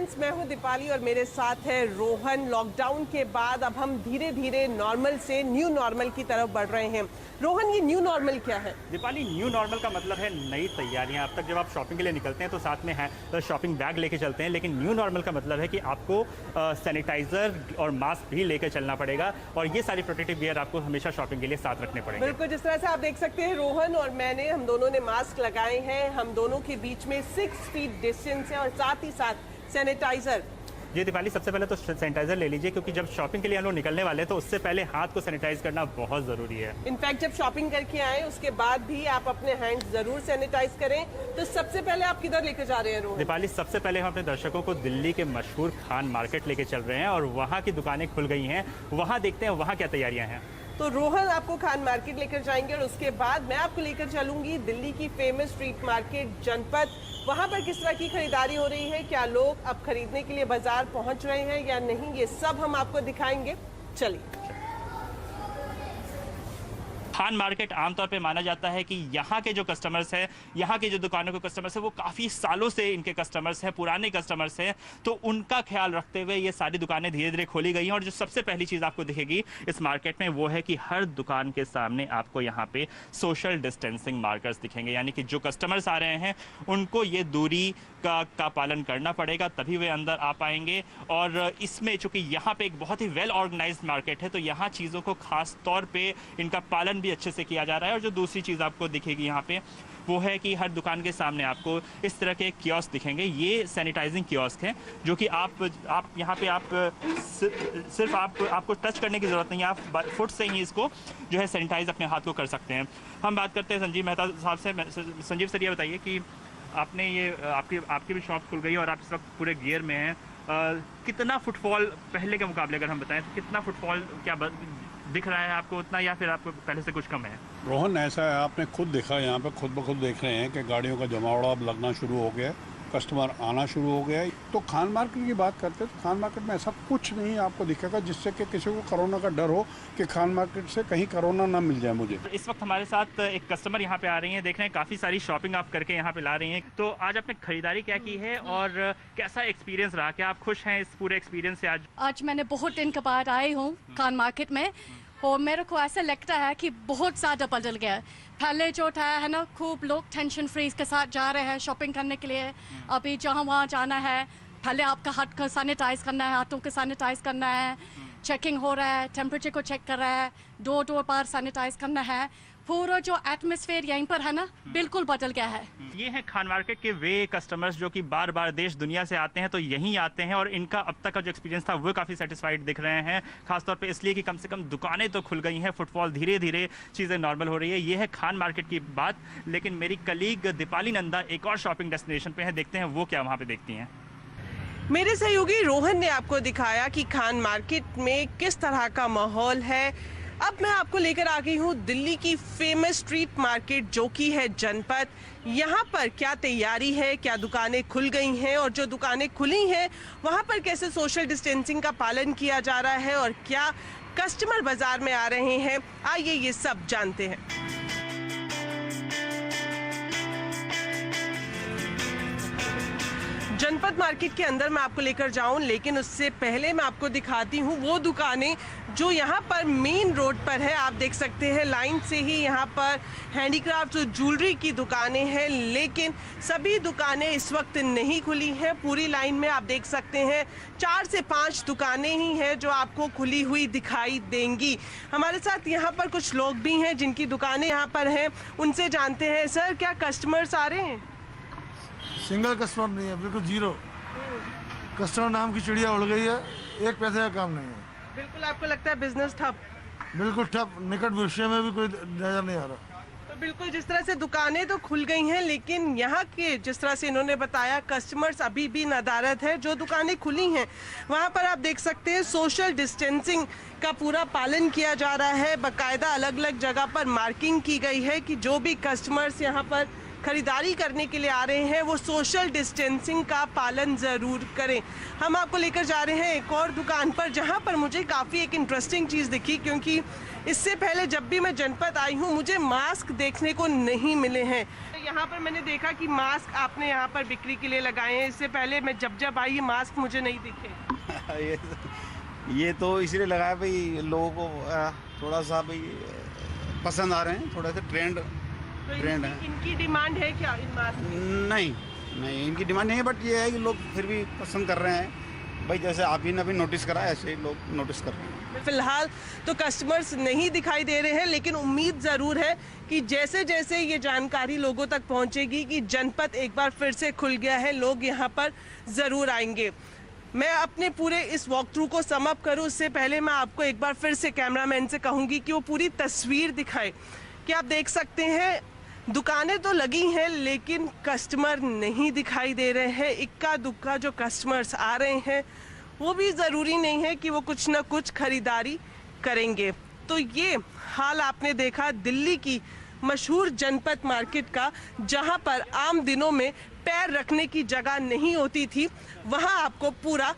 Friends, मैं हूं दीपाली और मेरे साथ है रोहन। लॉकडाउन के बाद अब हम धीरे धीरे नॉर्मल से न्यू नॉर्मल की तरफ बढ़ रहे हैं। रोहन, ये न्यू नॉर्मल क्या है? दीपाली, न्यू नॉर्मल का मतलब है नई तैयारियां। अब तक जब आप शॉपिंग के लिए निकलते हैं तो साथ में है तो शॉपिंग बैग लेके चलते हैं, लेकिन न्यू नॉर्मल का मतलब है कि आपको सैनिटाइजर और मास्क भी लेकर चलना पड़ेगा और ये सारी प्रोटेक्टिव गियर आपको हमेशा शॉपिंग के लिए साथ रखने पड़ेंगे। बिल्कुल, जिस तरह से आप देख सकते हैं रोहन और मैंने, हम दोनों ने मास्क लगाए हैं। हम दोनों के बीच में 6 फीट डिस्टेंस है और साथ ही साथ सैनिटाइजर। जी दीपाली, सबसे पहले तो सैनिटाइजर ले लीजिए, क्योंकि जब शॉपिंग के लिए हम लोग निकलने वाले हैं तो उससे पहले हाथ को सैनिटाइज करना बहुत ज़रूरी है। इनफैक्ट जब शॉपिंग करके आए उसके बाद भी आप अपने हैंड्स जरूर सैनिटाइज करें। तो सबसे पहले आप किधर लेकर जा रहे हैं रोहन? दीपाली, सबसे पहले हम अपने दर्शकों को दिल्ली के मशहूर खान मार्केट लेके चल रहे हैं और वहाँ की दुकानें खुल गई हैं। वहाँ देखते हैं वहाँ क्या तैयारियाँ हैं। तो रोहन आपको खान मार्केट लेकर जाएंगे और उसके बाद मैं आपको लेकर चलूंगी दिल्ली की फेमस स्ट्रीट मार्केट जनपथ। वहां पर किस तरह की खरीदारी हो रही है, क्या लोग अब खरीदने के लिए बाजार पहुंच रहे हैं या नहीं, ये सब हम आपको दिखाएंगे। चलिए। खान मार्केट आमतौर पे माना जाता है कि यहाँ के जो कस्टमर्स हैं, यहाँ के जो दुकानों के कस्टमर्स हैं, वो काफ़ी सालों से इनके कस्टमर्स हैं, पुराने कस्टमर्स हैं। तो उनका ख्याल रखते हुए ये सारी दुकानें धीरे धीरे खोली गई हैं। और जो सबसे पहली चीज़ आपको दिखेगी इस मार्केट में वो है कि हर दुकान के सामने आपको यहाँ पे सोशल डिस्टेंसिंग मार्कर्स दिखेंगे, यानी कि जो कस्टमर्स आ रहे हैं उनको ये दूरी का पालन करना पड़ेगा, तभी वे अंदर आ पाएंगे। और इसमें चूंकि यहाँ पे एक बहुत ही वेल ऑर्गेनाइज्ड मार्केट है तो यहाँ चीज़ों को खास तौर पे इनका पालन भी अच्छे से किया जा रहा है। और जो दूसरी चीज़ आपको दिखेगी यहाँ पे वो है कि हर दुकान के सामने आपको इस तरह के कियोस्क दिखेंगे। ये सैनिटाइजिंग कियोस्क हैं जो कि आप यहाँ पे आप सिर्फ आपको टच करने की ज़रूरत नहीं है, आप फुट से ही इसको जो है सैनिटाइज अपने हाथ को कर सकते हैं। हम बात करते हैं संजीव मेहता साहब से। संजीव सर, ये बताइए कि आपने ये आपकी भी शॉप खुल गई और आप इस वक्त पूरे गियर में हैं। कितना फुटफॉल पहले के मुकाबले अगर हम बताएं तो कितना फुटफॉल क्या दिख रहा है आपको, उतना या फिर आपको पहले से कुछ कम है? रोहन, ऐसा है, आपने खुद देखा, यहाँ पे खुद ब खुद देख रहे हैं कि गाड़ियों का जमावड़ा अब लगना शुरू हो गया है, कस्टमर आना शुरू हो गया है। तो खान मार्केट की बात करते हैं तो खान मार्केट में ऐसा कुछ नहीं आपको दिखेगा जिससे कि किसी को कोरोना का डर हो कि खान मार्केट से कहीं कोरोना ना मिल जाए मुझे। इस वक्त हमारे साथ एक कस्टमर यहाँ पे आ रही हैं, देख रहे हैं काफ़ी सारी शॉपिंग आप करके यहाँ पे ला रही हैं। तो आज आपने खरीदारी क्या की है और कैसा एक्सपीरियंस रहा? क्या आप खुश हैं इस पूरे एक्सपीरियंस से? आज मैंने बहुत दिन के बाद आई हूँ खान मार्केट में और मेरे को ऐसा लगता है कि बहुत ज़्यादा बदल गया है। पहले जो था है ना, खूब लोग टेंशन फ्री के साथ जा रहे हैं शॉपिंग करने के लिए। अभी जहाँ वहाँ जाना है, पहले आपका हाथ को सैनिटाइज करना है, हाथों को सैनिटाइज करना है, चेकिंग हो रहा है, टेम्परेचर को चेक कर रहा है, डोर बार सैनिटाइज करना है। पूरा जो एटमॉस्फेयर यहीं पर है ना, बिल्कुल बदल गया है। ये है खान मार्केट के वे कस्टमर्स जो कि बार बार देश दुनिया से आते हैं तो यहीं आते हैं और इनका अब तक का जो एक्सपीरियंस था वो काफ़ी सेटिस्फाइड दिख रहे हैं। खासतौर पे इसलिए कि कम से कम दुकानें तो खुल गई हैं, फुटफॉल धीरे धीरे चीज़ें नॉर्मल हो रही है। ये है खान मार्केट की बात। लेकिन मेरी कलीग दीपाली नंदा एक और शॉपिंग डेस्टिनेशन पे है, देखते हैं वो क्या वहाँ पे देखती हैं। मेरे सहयोगी रोहन ने आपको दिखाया कि खान मार्केट में किस तरह का माहौल है। अब मैं आपको लेकर आ गई हूँ दिल्ली की फेमस स्ट्रीट मार्केट जो कि है जनपथ। यहाँ पर क्या तैयारी है, क्या दुकानें खुल गई हैं और जो दुकानें खुली हैं वहाँ पर कैसे सोशल डिस्टेंसिंग का पालन किया जा रहा है और क्या कस्टमर बाजार में आ रहे हैं, आइए ये सब जानते हैं। जनपथ मार्केट के अंदर मैं आपको लेकर जाऊं, लेकिन उससे पहले मैं आपको दिखाती हूं वो दुकानें जो यहाँ पर मेन रोड पर है। आप देख सकते हैं लाइन से ही यहाँ पर हैंडीक्राफ्ट और ज्वेलरी की दुकानें हैं, लेकिन सभी दुकानें इस वक्त नहीं खुली हैं। पूरी लाइन में आप देख सकते हैं 4 से 5 दुकानें ही हैं जो आपको खुली हुई दिखाई देंगी। हमारे साथ यहाँ पर कुछ लोग भी हैं जिनकी दुकानें यहाँ पर हैं, उनसे जानते हैं। सर, क्या कस्टमर्स आ रहे हैं? सिंगल कस्टमर नहीं है, बिल्कुल जीरो। कस्टमर नाम की चिड़िया उड़ गई है, एक पैसे का काम नहीं है। बिल्कुल, आपको लगता है बिजनेस ठप? बिल्कुल ठप, निकट भविष्य में भी कोई नजर नहीं आ रहा। तो बिल्कुल, जिस तरह से दुकानें तो खुल गई हैं लेकिन यहाँ के जिस तरह से इन्होंने बताया कस्टमर्स अभी भी नदारद है। जो दुकानें खुली हैं वहाँ पर आप देख सकते हैं सोशल डिस्टेंसिंग का पूरा पालन किया जा रहा है। बाकायदा अलग अलग जगह पर मार्किंग की गई है कि जो भी कस्टमर्स यहाँ पर खरीदारी करने के लिए आ रहे हैं वो सोशल डिस्टेंसिंग का पालन ज़रूर करें। हम आपको लेकर जा रहे हैं एक और दुकान पर जहां पर मुझे काफ़ी एक इंटरेस्टिंग चीज़ दिखी, क्योंकि इससे पहले जब भी मैं जनपथ आई हूं मुझे मास्क देखने को नहीं मिले हैं। यहाँ पर मैंने देखा कि मास्क आपने यहाँ पर बिक्री के लिए लगाए हैं। इससे पहले मैं जब आई ये मास्क मुझे नहीं दिखे। ये तो इसलिए लगाया भाई, लोगों को थोड़ा सा भाई पसंद आ रहे हैं, थोड़ा सा ट्रेंड है। इनकी डिमांड है क्या इन मास्क? नहीं इनकी डिमांड नहीं है, बट ये है कि लोग फिर भी पसंद कर रहे हैं भाई। जैसे आप ही ने भी नोटिस करा, ऐसे ही लोग नोटिस कर रहे हैं। फिलहाल तो कस्टमर्स नहीं दिखाई दे रहे हैं, लेकिन उम्मीद ज़रूर है कि जैसे जैसे ये जानकारी लोगों तक पहुंचेगी कि जनपद एक बार फिर से खुल गया है, लोग यहाँ पर ज़रूर आएंगे। मैं अपने पूरे इस वॉक थ्रू को सम अप करूँ उससे पहले मैं आपको एक बार फिर से कैमरामैन से कहूँगी कि वो पूरी तस्वीर दिखाए। कि आप देख सकते हैं दुकानें तो लगी हैं लेकिन कस्टमर नहीं दिखाई दे रहे हैं। इक्का दुक्का जो कस्टमर्स आ रहे हैं वो भी ज़रूरी नहीं है कि वो कुछ ना कुछ खरीदारी करेंगे। तो ये हाल आपने देखा दिल्ली की मशहूर जनपद मार्केट का, जहां पर आम दिनों में पैर रखने की जगह नहीं होती थी, वहां आपको पूरा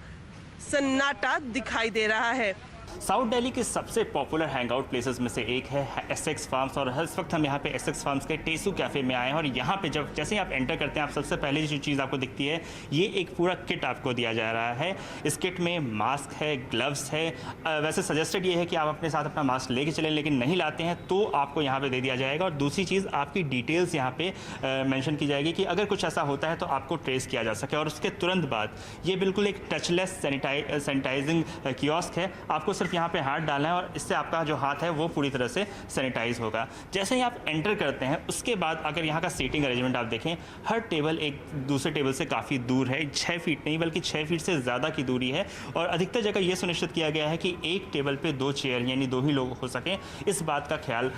सन्नाटा दिखाई दे रहा है। साउथ दिल्ली के सबसे पॉपुलर हैंगआउट प्लेसेस में से एक है एसेक्स फार्म्स, और इस वक्त हम यहाँ पे एसेक्स फार्म्स के टेसू कैफ़े में आए हैं। और यहाँ पे जैसे ही आप एंटर करते हैं, आप सबसे पहले जो चीज़ आपको दिखती है, ये एक पूरा किट आपको दिया जा रहा है। इस किट में मास्क है, ग्लव्स है। वैसे सजेस्टेड ये है कि आप अपने साथ अपना मास्क लेके चलें, लेकिन नहीं लाते हैं तो आपको यहाँ पर दे दिया जाएगा। और दूसरी चीज़, आपकी डिटेल्स यहाँ पर मैंशन की जाएगी कि अगर कुछ ऐसा होता है तो आपको ट्रेस किया जा सके। और उसके तुरंत बाद ये बिल्कुल एक टचलेस सैनिटाइजिंग कियोस्क है। आपको सिर्फ यहाँ पे हाथ डालना है और इससे आपका जो हाथ है वो पूरी तरह से सैनिटाइज होगा। जैसे ही आप एंटर करते हैं उसके बाद अगर यहाँ का सीटिंग अरेंजमेंट आप देखें, हर टेबल एक दूसरे टेबल से काफ़ी दूर है। 6 फीट नहीं बल्कि 6 फीट से ज़्यादा की दूरी है। और अधिकतर जगह ये सुनिश्चित किया गया है कि एक टेबल पे 2 चेयर यानी 2 ही लोग हो सकें, इस बात का ख्याल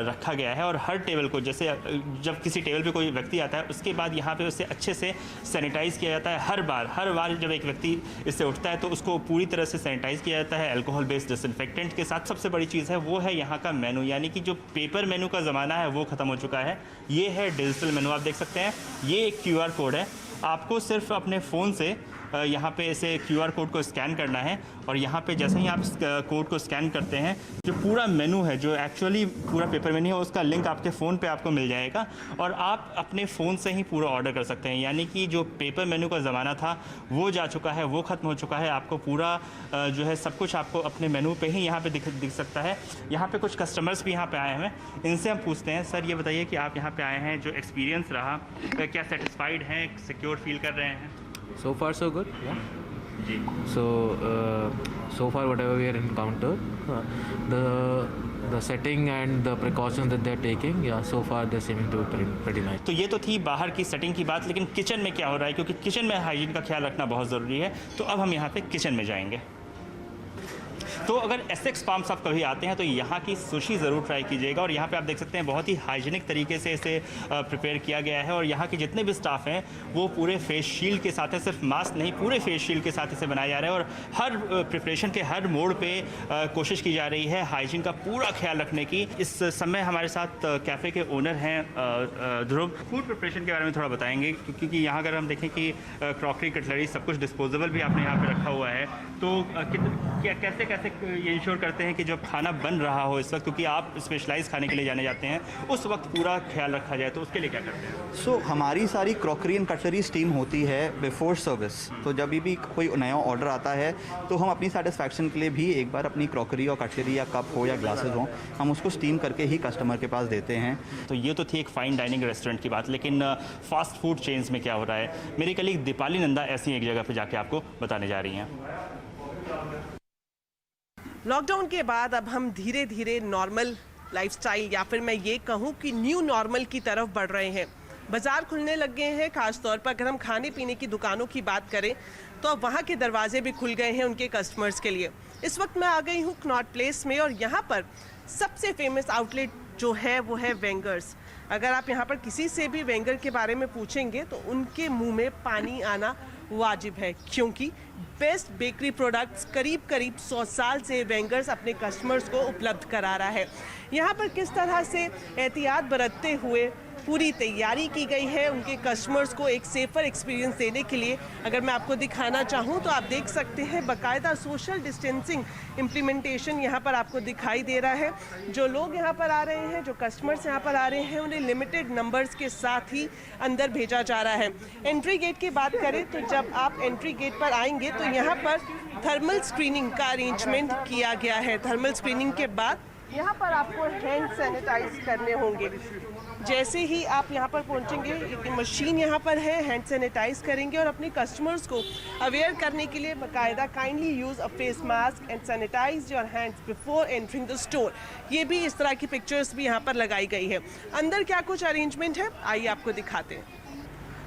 रखा गया है। और हर टेबल को, जैसे जब किसी टेबल पे कोई व्यक्ति आता है उसके बाद यहाँ पे उसे अच्छे से सैनिटाइज किया जाता है। हर बार जब एक व्यक्ति इससे उठता है तो उसको पूरी तरह से सैनिटाइज किया जाता है अल्कोहल बेस्ड डिसइंफेक्टेंट के साथ। सबसे बड़ी चीज़ है वो है यहाँ का मेनू, यानी कि जो पेपर मेनू का ज़माना है वो ख़त्म हो चुका है। ये है डिजिटल मेनू, आप देख सकते हैं। ये एक QR कोड है, आपको सिर्फ अपने फ़ोन से यहाँ पे ऐसे QR कोड को स्कैन करना है। और यहाँ पे जैसे ही आप इस कोड को स्कैन करते हैं, जो पूरा मेनू है, जो एक्चुअली पूरा पेपर मेनू है, उसका लिंक आपके फ़ोन पे आपको मिल जाएगा और आप अपने फ़ोन से ही पूरा ऑर्डर कर सकते हैं। यानी कि जो पेपर मेनू का ज़माना था वो जा चुका है, वो ख़त्म हो चुका है। आपको पूरा जो है सब कुछ आपको अपने मेनू पे ही यहाँ पे दिख सकता है। यहाँ पे कुछ कस्टमर्स भी यहाँ पे आए हैं, इनसे हम पूछते हैं, सर ये बताइए कि आप यहाँ पे आए हैं, जो एक्सपीरियंस रहा, क्या सेटिस्फाइड हैं, सिक्योर फील कर रहे हैं? So far so good, yeah. Ji. So far whatever we are encountered, the setting and the precautions that they're taking, yeah, so far they're seeming to be pretty nice. तो ये तो थी बाहर की setting की बात, लेकिन किचन में क्या हो रहा है, क्योंकि किचन में हाइजीन का ख्याल रखना बहुत ज़रूरी है। तो अब हम यहाँ पे किचन में जाएंगे। तो अगर एसेक्स फार्म्स आप कभी आते हैं तो यहाँ की सुशी ज़रूर ट्राई कीजिएगा। और यहाँ पे आप देख सकते हैं बहुत ही हाइजीनिक तरीके से इसे प्रिपेयर किया गया है। और यहाँ के जितने भी स्टाफ हैं वो पूरे फेस शील्ड के साथ है, सिर्फ मास्क नहीं, पूरे फेस शील्ड के साथ इसे बनाया जा रहा है। और हर प्रिपरेशन के हर मोड़ पे कोशिश की जा रही है हाइजीन का पूरा ख्याल रखने की। इस समय हमारे साथ कैफ़े के ओनर हैं ध्रुव। फूड प्रिपरेशन के बारे में थोड़ा बताएंगे, क्योंकि यहाँ अगर हम देखें कि क्रॉकरी, कटलरी सब कुछ डिस्पोजेबल भी आपने यहाँ पर रखा हुआ है। तो कैसे कैसे ये इंश्योर करते हैं कि जब खाना बन रहा हो इस वक्त, क्योंकि आप स्पेशलाइज खाने के लिए जाने जाते हैं, उस वक्त पूरा ख्याल रखा जाए, तो उसके लिए क्या करते हैं? हमारी सारी क्रॉकरी एंड कटलरी स्टीम होती है बिफोर सर्विस। तो जब भी कोई नया ऑर्डर आता है तो हम अपनी सेटिस्फैक्शन के लिए भी एक बार अपनी क्रॉकरी और कटलरी या कप हो या ग्लासेस हो, हम उसको स्टीम करके ही कस्टमर के पास देते हैं। तो ये तो थी एक फ़ाइन डाइनिंग रेस्टोरेंट की बात, लेकिन फास्ट फूड चेन्स में क्या हो रहा है, मेरी कलीग दीपाली नंदा ऐसी एक जगह पर जाके आपको बताने जा रही हैं। लॉकडाउन के बाद अब हम धीरे धीरे नॉर्मल लाइफस्टाइल, या फिर मैं ये कहूँ कि न्यू नॉर्मल की तरफ बढ़ रहे हैं। बाज़ार खुलने लग गए हैं, ख़ासतौर पर अगर हम खाने पीने की दुकानों की बात करें तो अब वहाँ के दरवाजे भी खुल गए हैं उनके कस्टमर्स के लिए। इस वक्त मैं आ गई हूँ कनॉट प्लेस में, और यहाँ पर सबसे फेमस आउटलेट जो है वो है वेंगर्स। अगर आप यहाँ पर किसी से भी वेंगर के बारे में पूछेंगे तो उनके मुँह में पानी आना वाजिब है, क्योंकि बेस्ट बेकरी प्रोडक्ट्स करीब 100 साल से वेंगर्स अपने कस्टमर्स को उपलब्ध करा रहा है। यहाँ पर किस तरह से एहतियात बरतते हुए पूरी तैयारी की गई है उनके कस्टमर्स को एक सेफ़र एक्सपीरियंस देने के लिए। अगर मैं आपको दिखाना चाहूँ तो आप देख सकते हैं बाकायदा सोशल डिस्टेंसिंग इम्प्लीमेंटेशन यहाँ पर आपको दिखाई दे रहा है। जो लोग यहाँ पर आ रहे हैं, जो कस्टमर्स यहाँ पर आ रहे हैं, उन्हें लिमिटेड नंबर्स के साथ ही अंदर भेजा जा रहा है। एंट्री गेट की बात करें तो जब आप एंट्री गेट पर आएंगे तो यहाँ पर थर्मल स्क्रीनिंग का अरेंजमेंट किया गया है। थर्मल स्क्रीनिंग के बाद यहाँ पर आपको हैंड सैनिटाइज करने होंगे। जैसे ही आप यहाँ पर पहुँचेंगे, एक मशीन यहाँ पर है, हैंड सैनिटाइज करेंगे और अपने कस्टमर्स को अवेयर करने के लिए बाकायदा kindly use a face mask and sanitize your hands before entering the store. ये भी इस तरह की पिक्चर्स भी यहाँ पर लगाई गई है। अंदर क्या कुछ अरेंजमेंट है आइए आपको दिखाते हैं।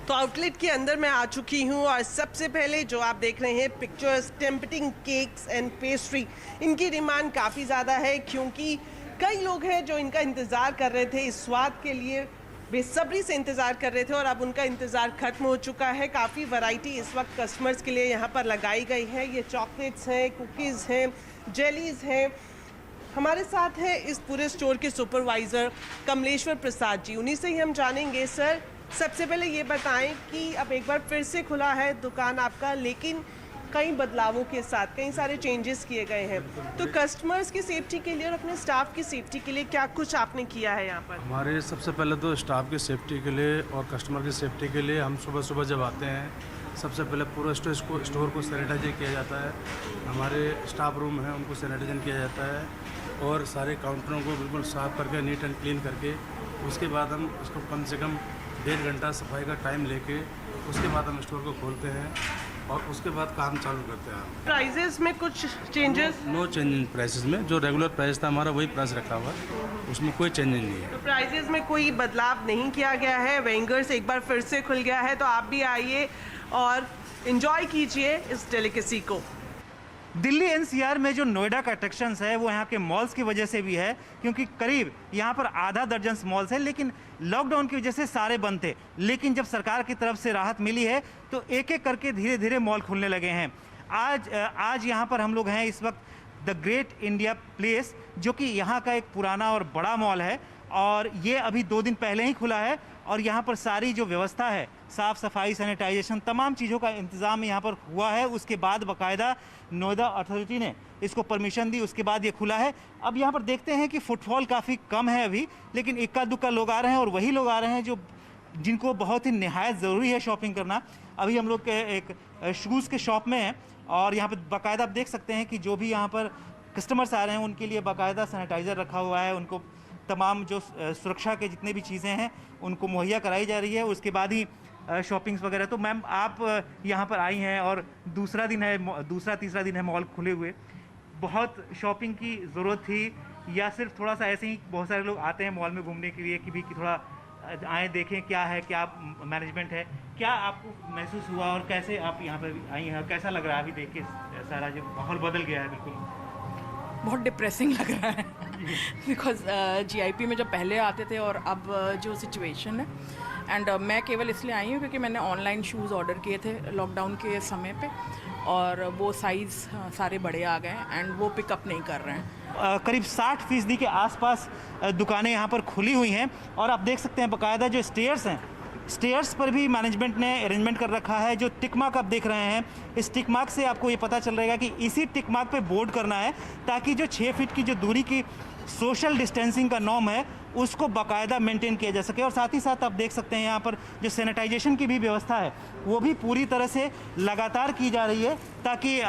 तो आउटलेट के अंदर मैं आ चुकी हूँ और सबसे पहले जो आप देख रहे हैं pictures, tempting cakes and pastry, इनकी डिमांड काफ़ी ज़्यादा है क्योंकि कई लोग हैं जो इनका इंतज़ार कर रहे थे, इस स्वाद के लिए बेसब्री से इंतज़ार कर रहे थे और अब उनका इंतज़ार ख़त्म हो चुका है। काफ़ी वैरायटी इस वक्त कस्टमर्स के लिए यहाँ पर लगाई गई है। ये चॉकलेट्स हैं, कुकीज़ हैं, जेलीज़ हैं। हमारे साथ है इस पूरे स्टोर के सुपरवाइज़र कमलेश्वर प्रसाद जी, उन्हीं से ही हम जानेंगे। सर, सबसे पहले ये बताएं कि अब एक बार फिर से खुला है दुकान आपका, लेकिन कई बदलावों के साथ कई सारे चेंजेस किए गए हैं, तो कस्टमर्स की सेफ्टी के लिए और अपने स्टाफ की सेफ्टी के लिए क्या कुछ आपने किया है यहाँ पर? हमारे सबसे पहले तो स्टाफ की सेफ्टी के लिए और कस्टमर की सेफ्टी के लिए हम सुबह सुबह जब आते हैं सबसे पहले पूरा स्टोर को सैनिटाइज किया जाता है। हमारे स्टाफ रूम है उनको सैनिटाइजन किया जाता है और सारे काउंटरों को बिल्कुल साफ़ करके नीट एंड क्लीन करके उसके बाद हम उसको कम से कम 1.5 घंटा सफाई का टाइम लेके उसके बाद हम स्टोर को खोलते हैं और उसके बाद काम चालू करते हैं। प्राइजेस में कुछ changes? No change in prices में, जो रेगुलर प्राइस था हमारा वही प्राइस रखा हुआ है, उसमें कोई चेंज नहीं है। तो प्राइजेस में कोई बदलाव नहीं किया गया है। वेंगर्स एक बार फिर से खुल गया है, तो आप भी आइए और एंजॉय कीजिए इस डेलिकेसी को। दिल्ली एनसीआर में जो नोएडा का अट्रैक्शंस है वो यहाँ के मॉल्स की वजह से भी है, क्योंकि करीब यहाँ पर आधा दर्जन मॉल्स है, लेकिन लॉकडाउन की वजह से सारे बंद थे। लेकिन जब सरकार की तरफ से राहत मिली है तो एक एक करके धीरे धीरे मॉल खुलने लगे हैं। आज यहाँ पर हम लोग हैं इस वक्त द ग्रेट इंडिया प्लेस, जो कि यहाँ का एक पुराना और बड़ा मॉल है और ये अभी 2 दिन पहले ही खुला है और यहाँ पर सारी जो व्यवस्था है, साफ़ सफाई, सैनिटाइजेशन, तमाम चीज़ों का इंतज़ाम यहाँ पर हुआ है। उसके बाद बाकायदा नोएडा अथॉरिटी ने इसको परमिशन दी, उसके बाद ये खुला है। अब यहाँ पर देखते हैं कि फुटफॉल काफ़ी कम है अभी, लेकिन इक्का दुक्का लोग आ रहे हैं और वही लोग आ रहे हैं जिनको बहुत ही निहायत ज़रूरी है शॉपिंग करना। अभी हम लोग के एक शूज़ के शॉप में हैं और यहाँ पर बाकायदा आप देख सकते हैं कि जो भी यहाँ पर कस्टमर्स आ रहे हैं उनके लिए बाकायदा सैनिटाइज़र रखा हुआ है, उनको तमाम जो सुरक्षा के जितने भी चीज़ें हैं उनको मुहैया कराई जा रही है। उसके बाद ही शॉपिंग्स वगैरह। तो मैम, आप यहाँ पर आई हैं और दूसरा तीसरा दिन है मॉल खुले हुए, बहुत शॉपिंग की ज़रूरत थी या सिर्फ थोड़ा सा ऐसे ही बहुत सारे लोग आते हैं मॉल में घूमने के लिए कि थोड़ा आए देखें क्या है, क्या मैनेजमेंट है, क्या आपको महसूस हुआ और कैसे आप यहाँ पर आई हैं, कैसा लग रहा है अभी देख के सारा जो माहौल बदल गया है? बिल्कुल बहुत डिप्रेसिंग लग रहा है बिकॉज जीआईपी में जब पहले आते थे और अब जो सिचुएशन है, एंड मैं केवल इसलिए आई हूँ क्योंकि मैंने ऑनलाइन शूज़ ऑर्डर किए थे लॉकडाउन के समय पे और वो साइज़ सारे बड़े आ गए हैं एंड वो पिकअप नहीं कर रहे हैं। करीब 60% के आसपास दुकानें यहाँ पर खुली हुई हैं और आप देख सकते हैं बाकायदा जो स्टेयर्स हैं, स्टेयर्स पर भी मैनेजमेंट ने अरेंजमेंट कर रखा है। जो टिक मार्क आप देख रहे हैं, इस टिक मार्क से आपको ये पता चल रहेगा कि इसी टिक मार्क पे बोर्ड करना है ताकि जो 6 फीट की जो दूरी की सोशल डिस्टेंसिंग का नॉर्म है उसको बाकायदा मेंटेन किया जा सके। और साथ ही साथ आप देख सकते हैं यहाँ पर जो सैनिटाइजेशन की भी व्यवस्था है वो भी पूरी तरह से लगातार की जा रही है ताकि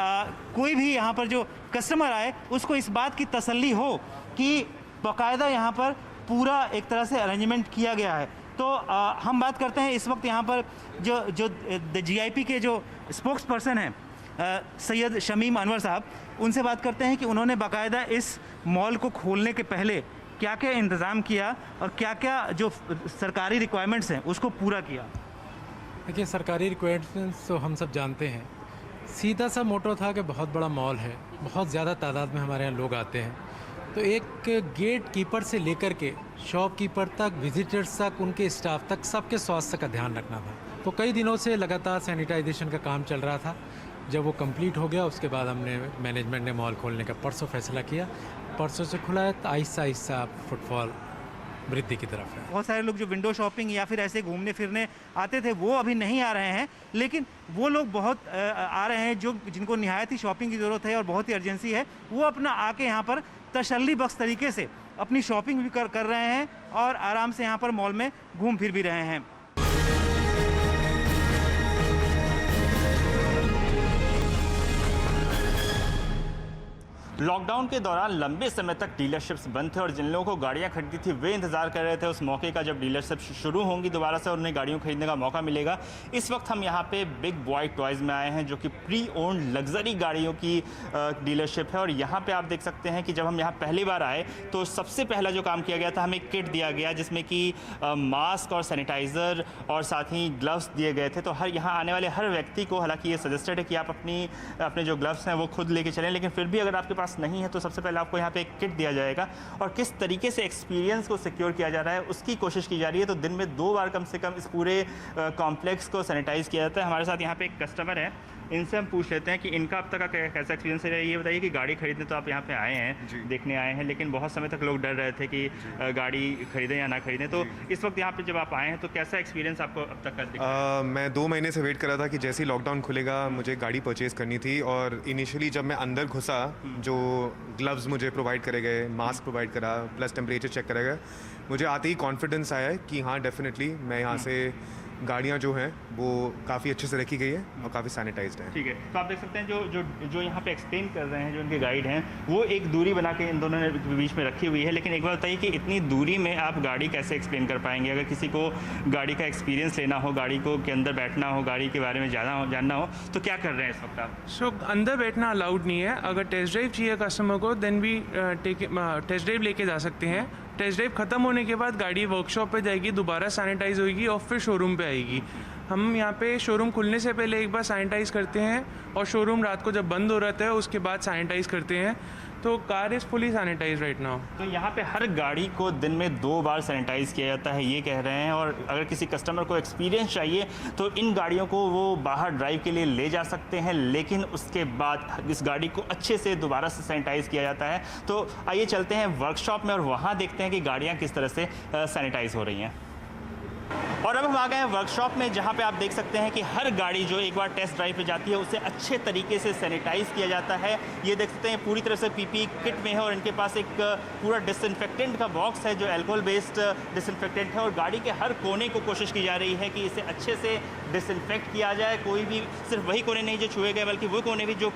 कोई भी यहाँ पर जो कस्टमर आए उसको इस बात की तसल्ली हो कि बाकायदा यहाँ पर पूरा एक तरह से अरेंजमेंट किया गया है। तो हम बात करते हैं इस वक्त यहाँ पर जो जीआईपी के जो स्पोक्स पर्सन हैं सैयद शमीम अनवर साहब, उनसे बात करते हैं कि उन्होंने बाकायदा इस मॉल को खोलने के पहले क्या क्या इंतज़ाम किया और क्या क्या जो सरकारी रिक्वायरमेंट्स हैं उसको पूरा किया। देखिए, सरकारी रिक्वायरमेंट्स तो हम सब जानते हैं। सीधा सा मोटो था कि बहुत बड़ा मॉल है, बहुत ज़्यादा तादाद में हमारे यहाँ लोग आते हैं, तो एक गेट कीपर से लेकर के शॉपकीपर तक, विजिटर्स तक, उनके स्टाफ तक, सबके स्वास्थ्य का ध्यान रखना था। तो कई दिनों से लगातार सैनिटाइजेशन का काम चल रहा था। जब वो कंप्लीट हो गया उसके बाद हमने मैनेजमेंट ने मॉल खोलने का परसों फैसला किया। परसों से खुला है तो आहिस्ता आहिस्ता फुटफॉल वृद्धि की तरफ है। बहुत सारे लोग जो विंडो शॉपिंग या फिर ऐसे घूमने फिरने आते थे वो अभी नहीं आ रहे हैं, लेकिन वो लोग बहुत आ रहे हैं जो जिनको निहायत ही शॉपिंग की ज़रूरत है और बहुत ही अर्जेंसी है, वो अपना आके यहाँ पर तसल्ली बख्श तरीके से अपनी शॉपिंग भी कर रहे हैं और आराम से यहाँ पर मॉल में घूम फिर भी रहे हैं। लॉकडाउन के दौरान लंबे समय तक डीलरशिप्स बंद थे और जिन लोगों को गाड़ियां खरीदी थी वे इंतजार कर रहे थे उस मौके का जब डीलरशिप शुरू होंगी दोबारा से और उन्हें गाड़ियों खरीदने का मौका मिलेगा। इस वक्त हम यहां पे बिग बॉय टॉयज़ में आए हैं जो कि प्री ओन्ड लग्जरी गाड़ियों की डीलरशिप है और यहाँ पे आप देख सकते हैं कि जब हम यहाँ पहली बार आए तो सबसे पहला जो काम किया गया था, हमें किट दिया गया जिसमें कि मास्क और सैनिटाइज़र और साथ ही ग्लव्स दिए गए थे। तो हर यहाँ आने वाले हर व्यक्ति को, हालांकि ये सजेस्टेड है कि आप अपने जो ग्लव्स हैं वो खुद लेके चलें, लेकिन फिर भी अगर आपके पास नहीं है तो सबसे पहले आपको यहाँ पे एक किट दिया जाएगा और किस तरीके से एक्सपीरियंस को सिक्योर किया जा रहा है उसकी कोशिश की जा रही है। तो दिन में 2 बार कम से कम इस पूरे कॉम्प्लेक्स को सैनिटाइज किया जाता है। हमारे साथ यहाँ पे एक कस्टमर है, इनसे हम पूछ लेते हैं कि इनका अब तक का कैसा एक्सपीरियंस है। ये बताइए कि गाड़ी खरीदने तो आप यहाँ पे आए हैं, देखने आए हैं, लेकिन बहुत समय तक लोग डर रहे थे कि गाड़ी खरीदें या ना खरीदें, तो इस वक्त यहाँ पे जब आप आए हैं तो कैसा एक्सपीरियंस आपको अब तक का दिखा? मैं 2 महीने से वेट कर रहा था कि जैसे ही लॉकडाउन खुलेगा मुझे गाड़ी परचेज़ करनी थी और इनिशियली जब मैं अंदर घुसा जो ग्लव्स मुझे प्रोवाइड करे गए, मास्क प्रोवाइड करा, प्लस टेम्परेचर चेक करा गया, मुझे आते ही कॉन्फिडेंस आया है कि हाँ डेफिनेटली मैं यहाँ से गाड़ियाँ जो हैं वो काफ़ी अच्छे से रखी गई है और काफ़ी सैनिटाइज्ड है। ठीक है, तो आप देख सकते हैं जो यहाँ पे एक्सप्लेन कर रहे हैं जो इनके गाइड हैं वो एक दूरी बना के इन दोनों ने बीच में रखी हुई है। लेकिन एक बार बताइए कि इतनी दूरी में आप गाड़ी कैसे एक्सप्लेन कर पाएंगे? अगर किसी को गाड़ी का एक्सपीरियंस लेना हो, गाड़ी को के अंदर बैठना हो, गाड़ी के बारे में जानना हो तो क्या कर रहे हैं इस वक्त आप? अंदर बैठना अलाउड नहीं है। अगर टेस्ट ड्राइव चाहिए कस्टमर को देन भी टेस्ट ड्राइव लेके जा सकते हैं। टेस्ट ड्राइव ख़त्म होने के बाद गाड़ी वर्कशॉप पे जाएगी, दोबारा सैनिटाइज होगी और फिर शोरूम पे आएगी। हम यहाँ पे शोरूम खुलने से पहले एक बार सैनिटाइज़ करते हैं और शोरूम रात को जब बंद हो रहता है उसके बाद सैनिटाइज़ करते हैं। तो car is fully sanitize right now. तो यहाँ पे हर गाड़ी को दिन में 2 बार सैनिटाइज़ किया जाता है ये कह रहे हैं। और अगर किसी कस्टमर को एक्सपीरियंस चाहिए तो इन गाड़ियों को वो बाहर ड्राइव के लिए ले जा सकते हैं, लेकिन उसके बाद इस गाड़ी को अच्छे से दोबारा से सैनिटाइज़ किया जाता है। तो आइए चलते हैं वर्कशॉप में और वहाँ देखते हैं कि गाड़ियाँ किस तरह से सैनिटाइज़ हो रही हैं। और अब हम आ गए हैं वर्कशॉप में जहाँ पे आप देख सकते हैं कि हर गाड़ी जो एक बार टेस्ट ड्राइव पे जाती है उसे अच्छे तरीके से सैनिटाइज़ किया जाता है। ये देख सकते हैं पूरी तरह से पीपी किट में है और इनके पास एक पूरा डिसइंफेक्टेंट का बॉक्स है जो अल्कोहल बेस्ड डिसइंफेक्टेंट है और गाड़ी के हर कोने को कोशिश की जा रही है कि इसे अच्छे से डिसइंफेक्ट किया जाए। कोई भी सिर्फ वही कोने नहीं जो छुए गए बल्कि वो कोने भी जो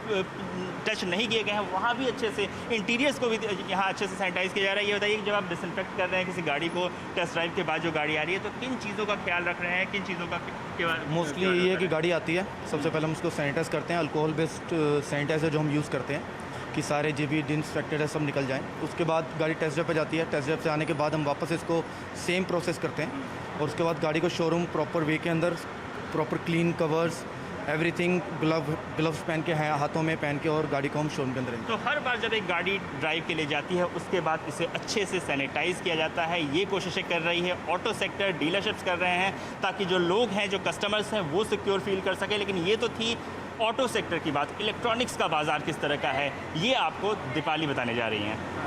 टच नहीं किए गए हैं वहाँ भी अच्छे से, इंटीरियर्स को भी यहाँ अच्छे से सैनिटाइज़ किया जा रहा है। ये बताइए कि जब आप डिसइंफेक्ट कर रहे हैं किसी गाड़ी को टेस्ट ड्राइव के बाद जो गाड़ी आ रही है तो किन चीज़ों का ख्याल रख रहे हैं, किन चीज़ों का मोस्टली ये है कि गाड़ी आती है सबसे पहले हम उसको सैनिटाइज़ करते हैं, अल्कोहल बेस्ड सैनिटाइज़र जो हम यूज़ करते हैं कि सारे जो भी डिसइंफेक्टेड है सब निकल जाएँ। उसके बाद गाड़ी टेस्ट ड्राइव पे जाती है, टेस्ट ड्राइव से आने के बाद हम वापस इसको सेम प्रोसेस करते हैं और उसके बाद गाड़ी को शोरूम प्रॉपर वे के अंदर proper clean covers everything gloves पहन के हैं, हाथों में पहन के और गाड़ी को हम शोरूम के अंदर। तो हर बार जब एक गाड़ी ड्राइव के लिए जाती है उसके बाद इसे अच्छे से सैनिटाइज़ किया जाता है। ये कोशिशें कर रही है ऑटो सेक्टर, डीलरशिप्स कर रहे हैं ताकि जो लोग हैं, जो कस्टमर्स हैं वो सिक्योर फील कर सके। लेकिन ये तो थी ऑटो सेक्टर की बात। इलेक्ट्रॉनिक्स का बाज़ार किस तरह का है ये आपको दीपाली बताने जा रही हैं।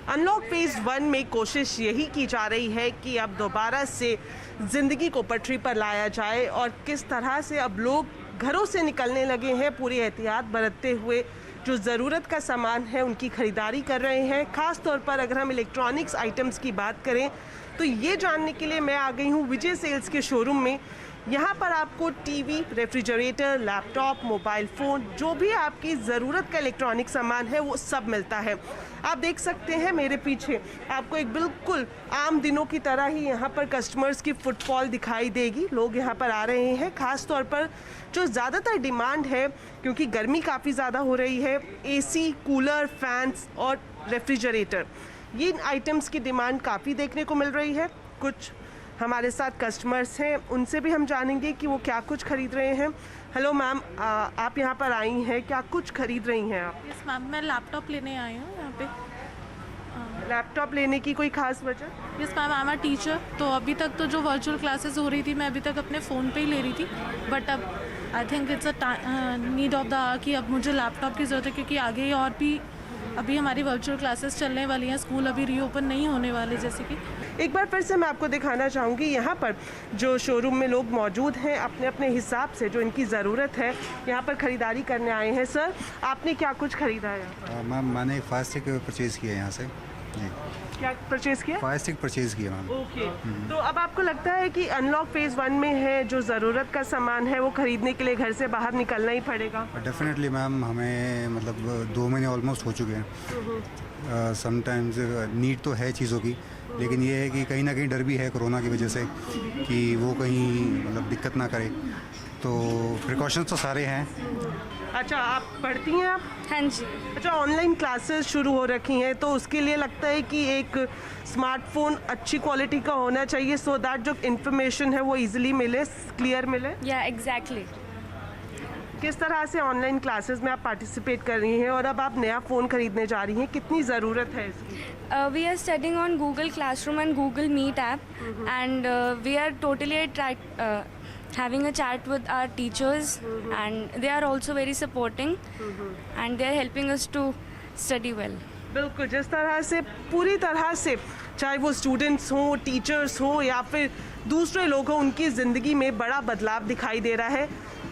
अनलॉक फेज़ 1 में कोशिश यही की जा रही है कि अब दोबारा से ज़िंदगी को पटरी पर लाया जाए और किस तरह से अब लोग घरों से निकलने लगे हैं पूरी एहतियात बरतते हुए, जो ज़रूरत का सामान है उनकी ख़रीदारी कर रहे हैं। ख़ास तौर पर अगर हम इलेक्ट्रॉनिक्स आइटम्स की बात करें तो ये जानने के लिए मैं आ गई हूँ विजय सेल्स के शोरूम में। यहाँ पर आपको TV, refrigerator, laptop, mobile phone, जो भी आपकी ज़रूरत का इलेक्ट्रॉनिक सामान है वो सब मिलता है। आप देख सकते हैं मेरे पीछे आपको एक बिल्कुल आम दिनों की तरह ही यहाँ पर कस्टमर्स की फुटफॉल दिखाई देगी। लोग यहाँ पर आ रहे हैं। ख़ास तौर पर जो ज़्यादातर डिमांड है, क्योंकि गर्मी काफ़ी ज़्यादा हो रही है, एसी, कूलर, फैंस और रेफ्रिजरेटर, ये आइटम्स की डिमांड काफ़ी देखने को मिल रही है। कुछ हमारे साथ कस्टमर्स हैं, उनसे भी हम जानेंगे कि वो क्या कुछ खरीद रहे हैं। हेलो मैम, आप यहाँ पर आई हैं, क्या कुछ खरीद रही हैं आप? यस मैम, मैं लैपटॉप लेने आई हूँ यहाँ पे। लैपटॉप लेने की कोई ख़ास वजह? Yes ma'am, I am a teacher, तो अभी तक तो जो वर्चुअल क्लासेस हो रही थी मैं अभी तक अपने फ़ोन पे ही ले रही थी, बट अब I think it's a need of the कि अब मुझे लैपटॉप की ज़रूरत है, क्योंकि आगे और भी अभी हमारी वर्चुअल क्लासेस चलने वाली हैं, स्कूल अभी रीओपन नहीं होने वाले। जैसे कि एक बार फिर से मैं आपको दिखाना चाहूँगी यहाँ पर जो शोरूम में लोग मौजूद हैं, अपने अपने हिसाब से जो इनकी ज़रूरत है यहाँ पर ख़रीदारी करने आए हैं। सर, आपने क्या कुछ ख़रीदा है? मैम मैंने एक फायर स्टिक परचेज़ किया है यहाँ से जी। क्या परचेज़ किया? फायर स्टिक परचेज़ किया मैम। ओके, तो अब आपको लगता है कि अनलॉक फेज़ 1 में है, जो ज़रूरत का सामान है वो ख़रीदने के लिए घर से बाहर निकलना ही पड़ेगा? डेफिनेटली मैम, हमें मतलब 2 महीने ऑलमोस्ट हो चुके हैं। समटाइम्स नीड तो है चीज़ों की, लेकिन ये है कि कहीं ना कहीं डर भी है कोरोना की वजह से कि वो कहीं मतलब दिक्कत ना करे, तो प्रिकॉशंस तो सारे हैं। अच्छा, आप पढ़ती हैं आप? हाँ जी। अच्छा, ऑनलाइन क्लासेस शुरू हो रखी हैं, तो उसके लिए लगता है कि एक स्मार्टफोन अच्छी क्वालिटी का होना चाहिए, सो दैट जो इन्फॉर्मेशन है वो इजीली मिले, क्लियर मिले। या एग्जैक्टली। किस तरह से ऑनलाइन क्लासेस में आप पार्टिसिपेट कर रही हैं और अब आप नया फ़ोन खरीदने जा रही हैं, कितनी ज़रूरत है इसकी? We are studying on Google Classroom and Google Meet app, and we are totally having a chat with our teachers, and they are also very supporting, and they are helping us to study well. बिल्कुल, जिस तरह से पूरी तरह से चाहे वो students हों, टीचर्स हों या फिर दूसरे लोग हों, उनकी ज़िंदगी में बड़ा बदलाव दिखाई दे रहा है।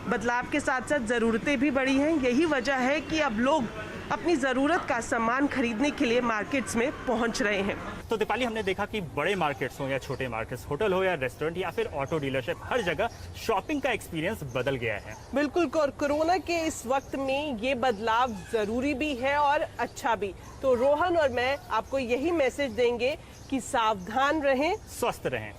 बदलाव के साथ साथ ज़रूरतें भी बढ़ी हैं। यही वजह है कि अब लोग अपनी ज़रूरत का सामान खरीदने के लिए मार्केट्स में पहुंच रहे हैं। तो दीपाली, हमने देखा कि बड़े मार्केट्स हो या छोटे मार्केट्स, होटल हो या रेस्टोरेंट या फिर ऑटो डीलरशिप, हर जगह शॉपिंग का एक्सपीरियंस बदल गया है। बिल्कुल, कोरोना के इस वक्त में ये बदलाव ज़रूरी भी है और अच्छा भी। तो रोहन और मैं आपको यही मैसेज देंगे कि सावधान रहें, स्वस्थ रहें।